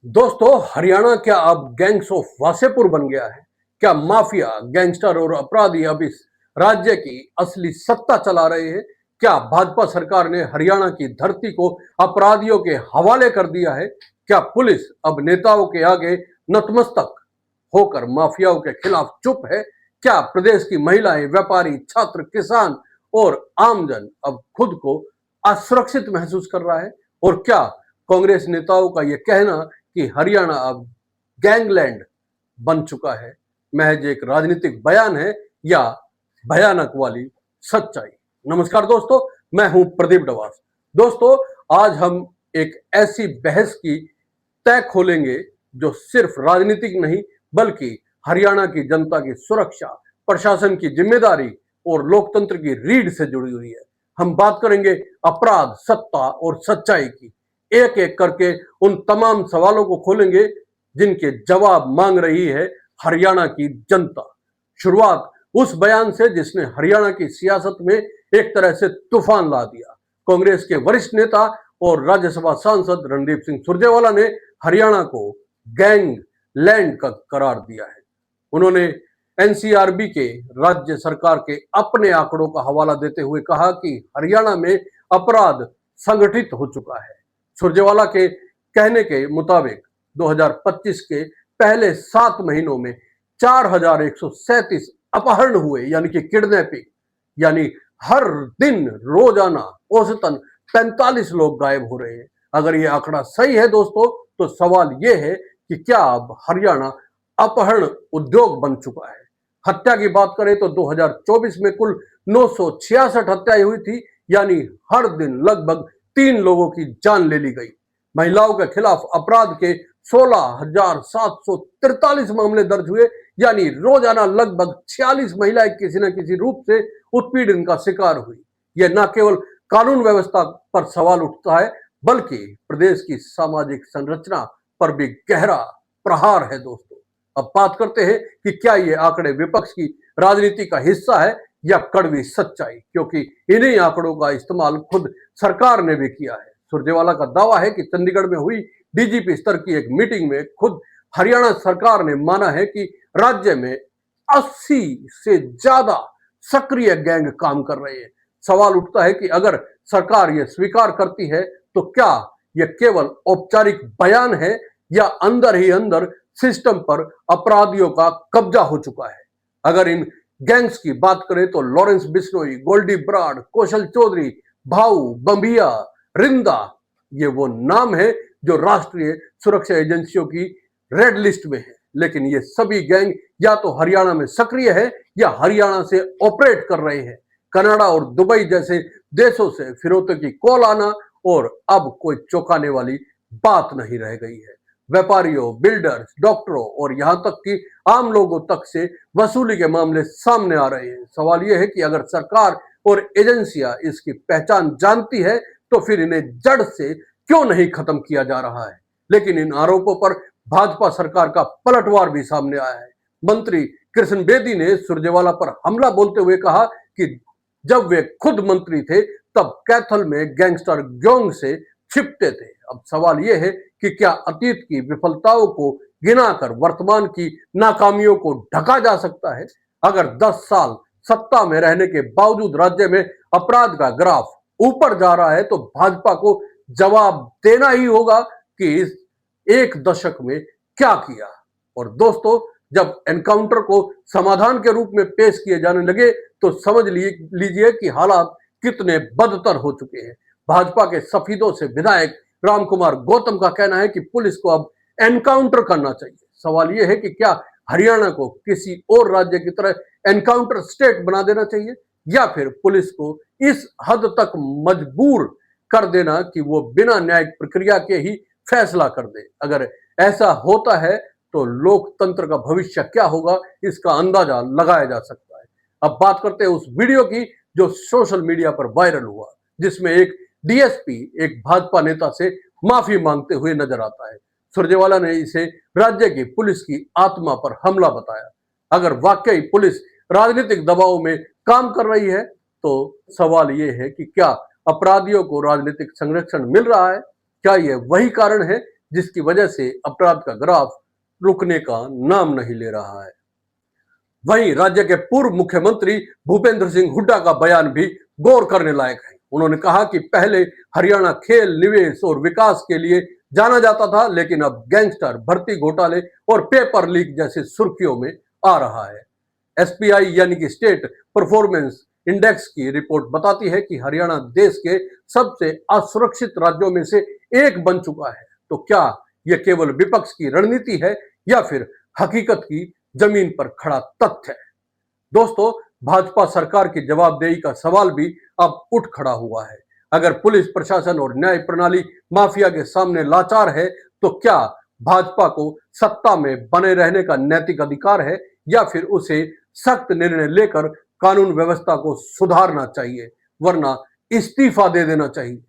दोस्तों, हरियाणा क्या अब गैंग्स ऑफ वासेपुर बन गया है? क्या माफिया, गैंगस्टर और अपराधी अब इस राज्य की असली सत्ता चला रहे हैं? क्या भाजपा सरकार ने हरियाणा की धरती को अपराधियों के हवाले कर दिया है? क्या पुलिस अब नेताओं के आगे नतमस्तक होकर माफियाओं के खिलाफ चुप है? क्या प्रदेश की महिलाएं, व्यापारी, छात्र, किसान और आमजन अब खुद को असुरक्षित महसूस कर रहा है? और क्या कांग्रेस नेताओं का यह कहना कि हरियाणा अब गैंगलैंड बन चुका है महज एक राजनीतिक बयान है या भयानक वाली सच्चाई? नमस्कार दोस्तों, मैं हूं प्रदीप डवास। दोस्तों, आज हम एक ऐसी बहस की तय खोलेंगे जो सिर्फ राजनीतिक नहीं बल्कि हरियाणा की जनता की सुरक्षा, प्रशासन की जिम्मेदारी और लोकतंत्र की रीढ़ से जुड़ी हुई है। हम बात करेंगे अपराध, सत्ता और सच्चाई की। एक एक करके उन तमाम सवालों को खोलेंगे जिनके जवाब मांग रही है हरियाणा की जनता। शुरुआत उस बयान से जिसने हरियाणा की सियासत में एक तरह से तूफान ला दिया। कांग्रेस के वरिष्ठ नेता और राज्यसभा सांसद रणदीप सिंह सुरजेवाला ने हरियाणा को गैंग लैंड का करार दिया है। उन्होंने एनसीआरबी के राज्य सरकार के अपने आंकड़ों का हवाला देते हुए कहा कि हरियाणा में अपराध संगठित हो चुका है। सुरजेवाला के कहने के मुताबिक 2025 के पहले 7 महीनों में 4137 अपहरण हुए, यानी कि किडनैपिंग, यानी हर दिन रोजाना औसतन 45 लोग गायब हो रहे हैं। अगर ये आंकड़ा सही है दोस्तों, तो सवाल ये है कि क्या अब हरियाणा अपहरण उद्योग बन चुका है? हत्या की बात करें तो 2024 में कुल 966 हत्याएं हुई थी, यानी हर दिन लगभग 3 लोगों की जान ले ली गई। महिलाओं के खिलाफ अपराध के 16,743 मामले दर्ज हुए, यानी रोजाना लगभग 46 महिलाएं किसी न किसी रूप से उत्पीड़न का शिकार हुई। यह न केवल कानून व्यवस्था पर सवाल उठता है बल्कि प्रदेश की सामाजिक संरचना पर भी गहरा प्रहार है दोस्तों। अब बात करते हैं कि क्या ये आंकड़े विपक्ष की राजनीति का हिस्सा है या कड़वी सच्चाई, क्योंकि इन्हीं आंकड़ों का इस्तेमाल खुद सरकार ने भी किया है। सुरजेवाला का दावा है कि चंडीगढ़ में हुई डीजीपी स्तर की एक मीटिंग में खुद हरियाणा सरकार ने माना है कि राज्य में 80 से ज्यादा सक्रिय गैंग काम कर रहे हैं। सवाल उठता है कि अगर सरकार यह स्वीकार करती है तो क्या यह केवल औपचारिक बयान है या अंदर ही अंदर सिस्टम पर अपराधियों का कब्जा हो चुका है? अगर इन गैंग्स की बात करें तो लॉरेंस बिश्नोई, गोल्डी ब्राड, कौशल चौधरी, भाऊ, बंबिया, रिंदा, ये वो नाम है जो राष्ट्रीय सुरक्षा एजेंसियों की रेड लिस्ट में है। लेकिन ये सभी गैंग या तो हरियाणा में सक्रिय है या हरियाणा से ऑपरेट कर रहे हैं। कनाडा और दुबई जैसे देशों से फिरौती की कॉल आना और अब कोई चौंकाने वाली बात नहीं रह गई है। व्यापारियों, बिल्डर्स, डॉक्टरों और यहां तक कि आम लोगों तक से वसूली के मामले सामने आ रहे हैं। सवाल यह है कि अगर सरकार और एजेंसियां इसकी पहचान जानती है तो फिर इन्हें जड़ से क्यों नहीं खत्म किया जा रहा है? लेकिन इन आरोपों पर भाजपा सरकार का पलटवार भी सामने आया है। मंत्री कृष्ण बेदी ने सुरजेवाला पर हमला बोलते हुए कहा कि जब वे खुद मंत्री थे तब कैथल में गैंगस्टर ग्योंग से छिपते थे। अब सवाल यह है कि क्या अतीत की विफलताओं को गिनाकर वर्तमान की नाकामियों को ढका जा सकता है? अगर 10 साल सत्ता में रहने के बावजूद राज्य में अपराध का ग्राफ ऊपर जा रहा है तो भाजपा को जवाब देना ही होगा कि इस एक दशक में क्या किया। और दोस्तों, जब एनकाउंटर को समाधान के रूप में पेश किए जाने लगे तो समझ लीजिए कि हालात कितने बदतर हो चुके हैं। भाजपा के सफीदों से विधायक रामकुमार गौतम का कहना है कि पुलिस को अब एनकाउंटर करना चाहिए। सवाल यह है कि क्या हरियाणा को किसी और राज्य की तरह एनकाउंटर स्टेट बना देना चाहिए या फिर पुलिस को इस हद तक मजबूर कर देना कि वो बिना न्यायिक प्रक्रिया के ही फैसला कर दे? अगर ऐसा होता है तो लोकतंत्र का भविष्य क्या होगा, इसका अंदाजा लगाया जा सकता है। अब बात करते हैं उस वीडियो की जो सोशल मीडिया पर वायरल हुआ, जिसमें एक डीएसपी एक भाजपा नेता से माफी मांगते हुए नजर आता है। सुरजेवाला ने इसे राज्य की पुलिस की आत्मा पर हमला बताया। अगर वाकई पुलिस राजनीतिक दबाव में काम कर रही है तो सवाल यह है कि क्या अपराधियों को राजनीतिक संरक्षण मिल रहा है? क्या यह वही कारण है जिसकी वजह से अपराध का ग्राफ रुकने का नाम नहीं ले रहा है। वहीं राज्य के पूर्व मुख्यमंत्री भूपेंद्र सिंह हुड्डा का बयान भी गौर करने लायक है। उन्होंने कहा कि पहले हरियाणा खेल, निवेश और विकास के लिए जाना जाता था, लेकिन अब गैंगस्टर, भर्ती घोटाले और पेपर लीक जैसे सुर्खियों में आ रहा है। एसपीआई यानी कि स्टेट परफॉर्मेंस इंडेक्स की रिपोर्ट बताती है कि हरियाणा देश के सबसे असुरक्षित राज्यों में से एक बन चुका है। तो क्या यह केवल विपक्ष की रणनीति है या फिर हकीकत की जमीन पर खड़ा तथ्य है? दोस्तों, भाजपा सरकार की जवाबदेही का सवाल भी अब उठ खड़ा हुआ है। अगर पुलिस प्रशासन और न्याय प्रणाली माफिया के सामने लाचार है, तो क्या भाजपा को सत्ता में बने रहने का नैतिक अधिकार है या फिर उसे सख्त निर्णय लेकर कानून व्यवस्था को सुधारना चाहिए, वरना इस्तीफा दे देना चाहिए?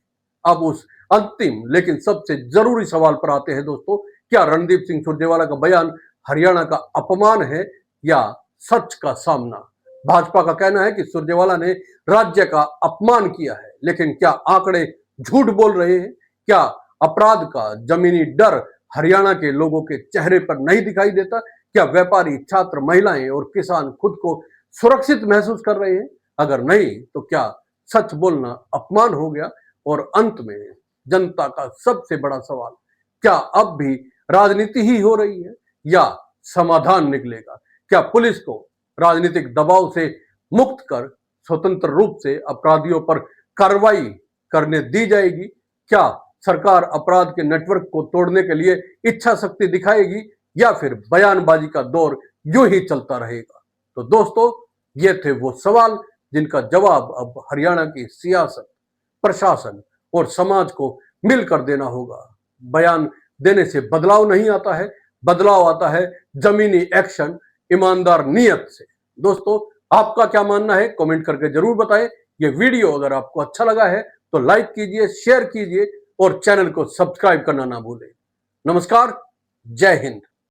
अब उस अंतिम लेकिन सबसे जरूरी सवाल पर आते हैं दोस्तों, क्या रणदीप सिंह सुरजेवाला का बयान हरियाणा का अपमान है या सच का सामना? भाजपा का कहना है कि सुरजेवाला ने राज्य का अपमान किया है, लेकिन क्या आंकड़े झूठ बोल रहे हैं? क्या अपराध का जमीनी डर हरियाणा के लोगों के चेहरे पर नहीं दिखाई देता? क्या व्यापारी, छात्र, महिलाएं और किसान खुद को सुरक्षित महसूस कर रहे हैं? अगर नहीं, तो क्या सच बोलना अपमान हो गया? और अंत में जनता का सबसे बड़ा सवाल, क्या अब भी राजनीति ही हो रही है या समाधान निकलेगा? क्या पुलिस को राजनीतिक दबाव से मुक्त कर स्वतंत्र रूप से अपराधियों पर कार्रवाई करने दी जाएगी? क्या सरकार अपराध के नेटवर्क को तोड़ने के लिए इच्छा शक्ति दिखाएगी या फिर बयानबाजी का दौर यूं ही चलता रहेगा? तो दोस्तों, ये थे वो सवाल जिनका जवाब अब हरियाणा की सियासत, प्रशासन और समाज को मिलकर देना होगा। बयान देने से बदलाव नहीं आता है, बदलाव आता है जमीनी एक्शन, ईमानदार नियत से। दोस्तों, आपका क्या मानना है? कमेंट करके जरूर बताएं। ये वीडियो अगर आपको अच्छा लगा है तो लाइक कीजिए, शेयर कीजिए और चैनल को सब्सक्राइब करना ना भूलें। नमस्कार, जय हिंद।